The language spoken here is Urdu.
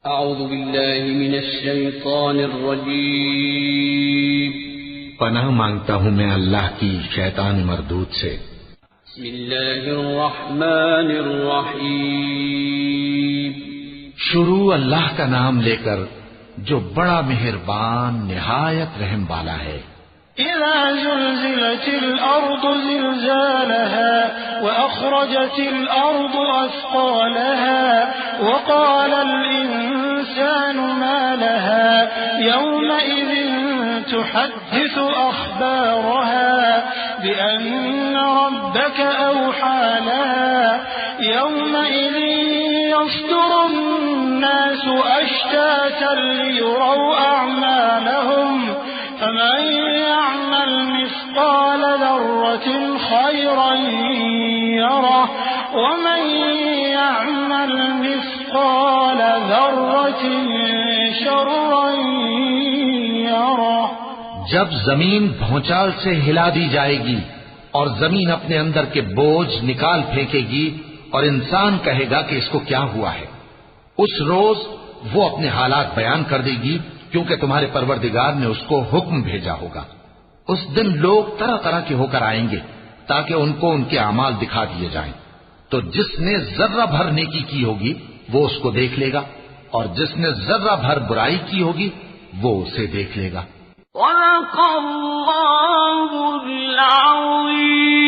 اعوذ باللہ من الشیطان الرجیم پناہ مانگتا ہوں میں اللہ کی شیطان مردود سے۔ بسم اللہ الرحمن الرحیم شروع اللہ کا نام لے کر جو بڑا مہربان نہایت رحم والا ہے۔ اذا زلزلت الارض زلزالها واخرجت الارض اثقالها وقال الانسان ما لها يومئذ تحدث اخبارها بان ربك اوحى لها يومئذ يصدر الناس اشتاتا ليروا اعمالهم فمن يعمل مثقال ذرة خيرا يره ومن يعمل مثقال ذرة شرا يره۔ جب زمین بھونچال سے ہلا دی جائے گی اور زمین اپنے اندر کے بوجھ نکال پھینکے گی اور انسان کہے گا کہ اس کو کیا ہوا ہے، اس روز وہ اپنے حالات بیان کر دے گی کیونکہ تمہارے پروردگار نے اس کو حکم بھیجا ہوگا۔ اس دن لوگ طرح طرح کے ہو کر آئیں گے تاکہ ان کو ان کے اعمال دکھا دیے جائیں، تو جس نے ذرہ بھر نیکی کی ہوگی وہ اس کو دیکھ لے گا اور جس نے ذرہ بھر برائی کی ہوگی وہ اسے دیکھ لے گا۔ صدق اللہ العظیم۔